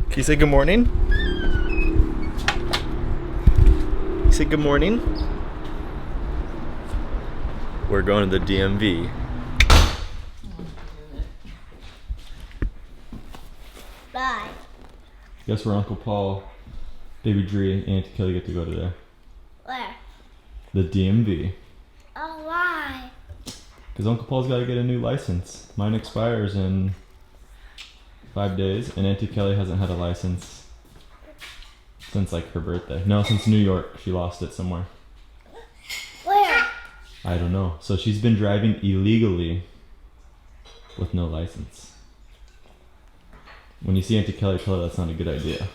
Can you say good morning? You say good morning? We're going to the DMV. Bye. Guess where Uncle Paul, Baby Dree, and Auntie Kelly get to go today? Where? The DMV. Oh, why? Because Uncle Paul's got to get a new license. Mine expires in 5 days, and Auntie Kelly hasn't had a license since like her birthday. No, since New York. She lost it somewhere. Where? I don't know. So she's been driving illegally with no license. When you see Auntie Kelly, tell her that's not a good idea.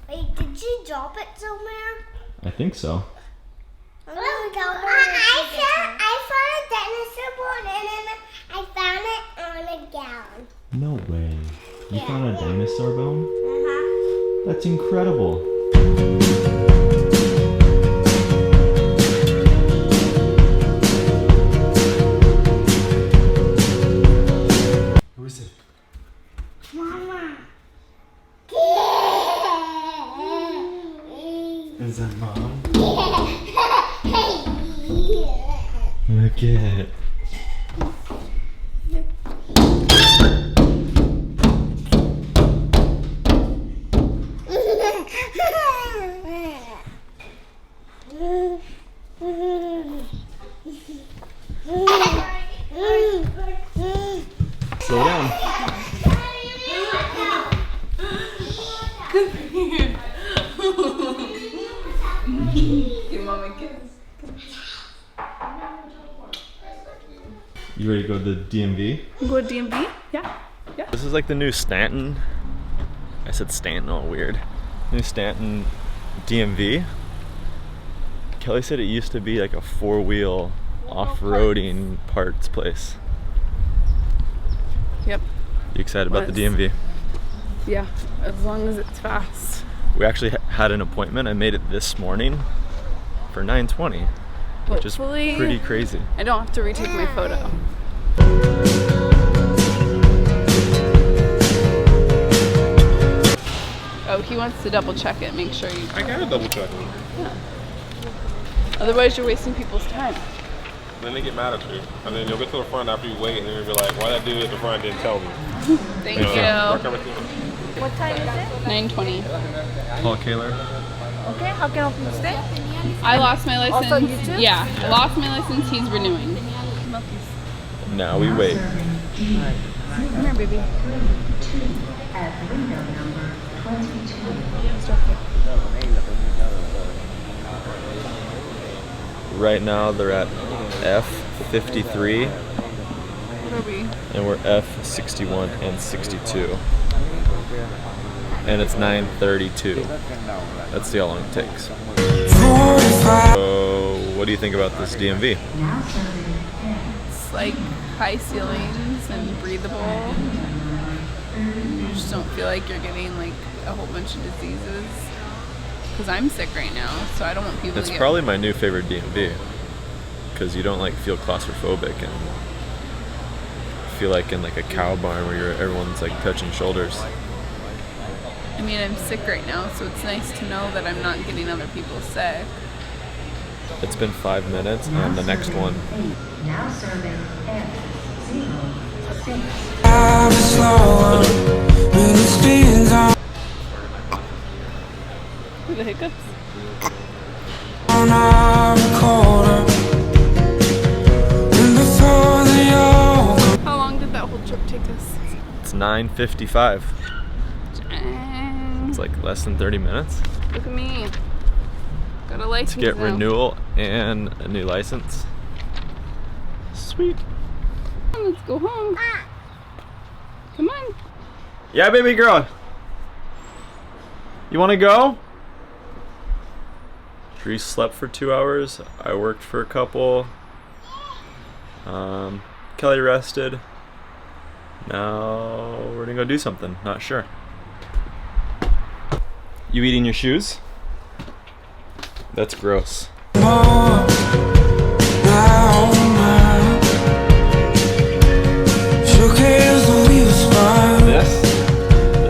Wait, did you drop it somewhere? I think so. I'm gonna tell her. I found a dinosaur bone and then I found it on a gown. No way. You found a dinosaur bone? Uh-huh. That's incredible. Who is it? Mama. Is that Mom? Look at it. Slow down. Come here. Give Mom a kiss. You ready to go to the DMV? Go to DMV? Yeah. This is like the new Stanton. I said Stanton, all weird. New Stanton DMV. Kelly said it used to be like a four-wheel off-roading parts place. Yep. You excited about the DMV? Yeah. As long as it's fast. We actually had an appointment. I made it this morning for 9:20, which is Hopefully, pretty crazy. I don't have to retake my photo. Oh, he wants to double check it. Make sure you. I gotta double check them. Yeah. Otherwise, you're wasting people's time. Then they get mad at you. And then you'll get to the front after you wait and then you'll be like, why that dude at the front didn't tell me? Thank We're you. coming to you. What time is it? 9:20. Paul Kaler. Okay, how can I help you stay? I lost my license. Also, you too? Yeah, I lost my license. He's renewing. Now we wait. Come here, baby. Right now they're at F53 What are we? and we're F61 and 62. And it's 9:32. Let's see how long it takes. So, what do you think about this DMV? It's like high ceilings and breathable. You just don't feel like you're getting like a whole bunch of diseases. Because I'm sick right now, so I don't want people It's to get. probably my new favorite DMV because you don't like feel claustrophobic and feel like in like a cow barn where everyone's like touching shoulders. I mean, I'm sick right now, so it's nice to know that I'm not getting other people sick. It's been 5 minutes and the next one. Now serving For the hiccups. How long did that whole trip take us? It's 9:55. Dang. It's like less than 30 minutes Look at me. Got a license to get now. renewal and a new license. Sweet. Let's go home. Come on. Yeah, baby girl. You want to go? Dree slept for 2 hours. I worked for a couple. Kelly rested. Now we're gonna go do something. Not sure. You eating your shoes? That's gross. This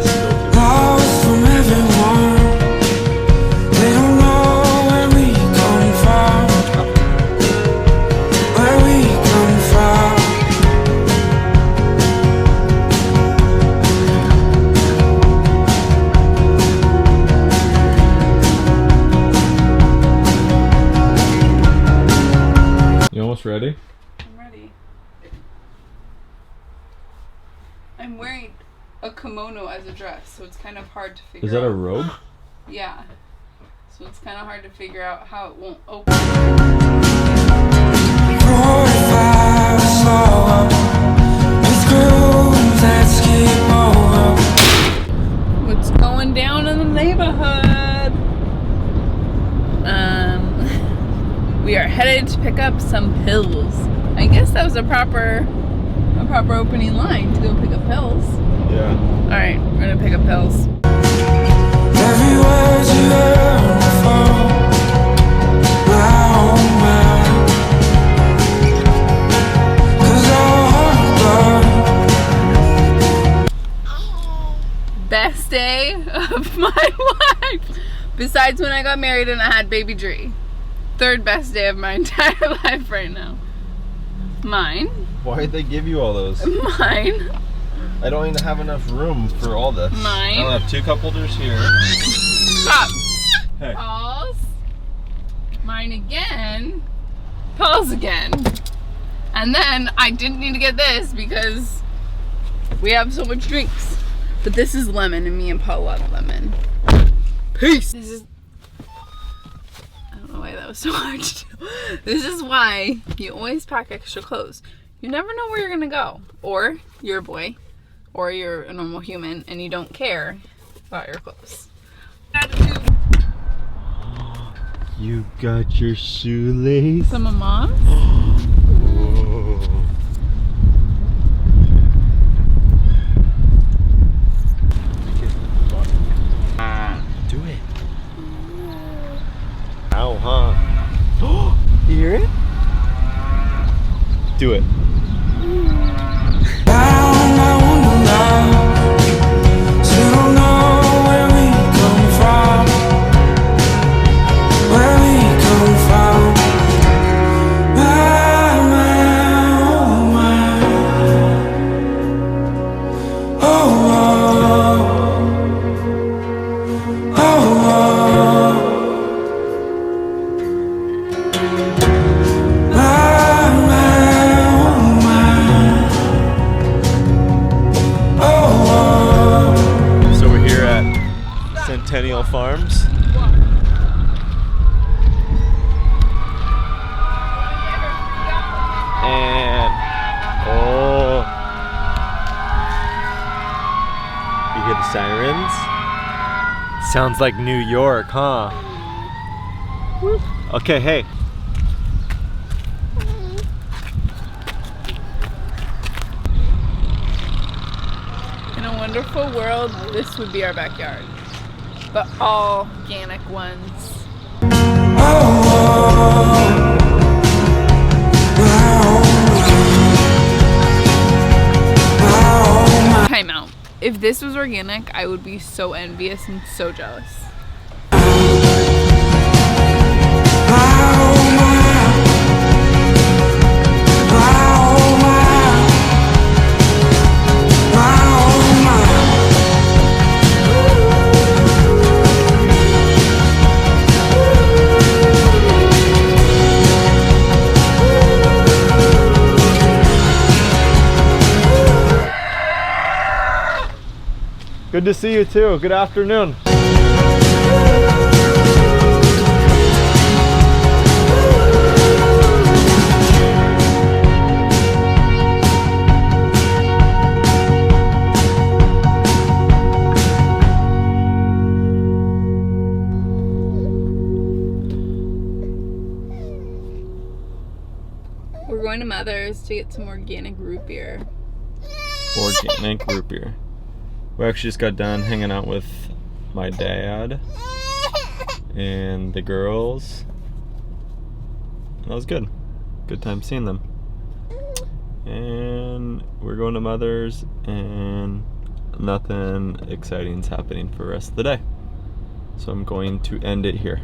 a kimono as a dress, so it's kind of hard to figure out. Is that a robe? Yeah. So it's kind of hard to figure out how it won't open. What's going down in the neighborhood? We are headed to pick up some pills. I guess that was a proper opening line to go pick up pills. Yeah. All right, we're gonna pick up pills. Every word you heard before, round, round. 'Cause Best day of my life. Besides when I got married and I had baby Dree. Third best day of my entire life right now. Mine. Why did they give you all those? Mine. I don't even have enough room for all this. Mine. I'll have 2 cup holders here. Stop. Hey. Pause. Mine again. Pause again. And then I didn't need to get this because we have so much drinks. But this is lemon and me and Paul love lemon. Peace. This is... I don't know why that was so hard to do. This is why you always pack extra clothes. You never know where you're gonna go. Or you're a boy. Or you're a normal human and you don't care about your clothes. Attitude. You got your shoelace? Some of Mom's? Whoa. Do it. Ow, huh? You hear it? Do it. Centennial Farms. And oh, you hear the sirens? Sounds like New York, huh? Okay, hey. In a wonderful world, this would be our backyard. But all organic ones. Time out. If this was organic, I would be so envious and so jealous. Good to see you too. Good afternoon. We're going to Mother's to get some organic root beer. Organic root beer. We actually just got done hanging out with my dad and the girls. That was good. Good time seeing them. And we're going to Mother's and nothing exciting is happening for the rest of the day. So I'm going to end it here.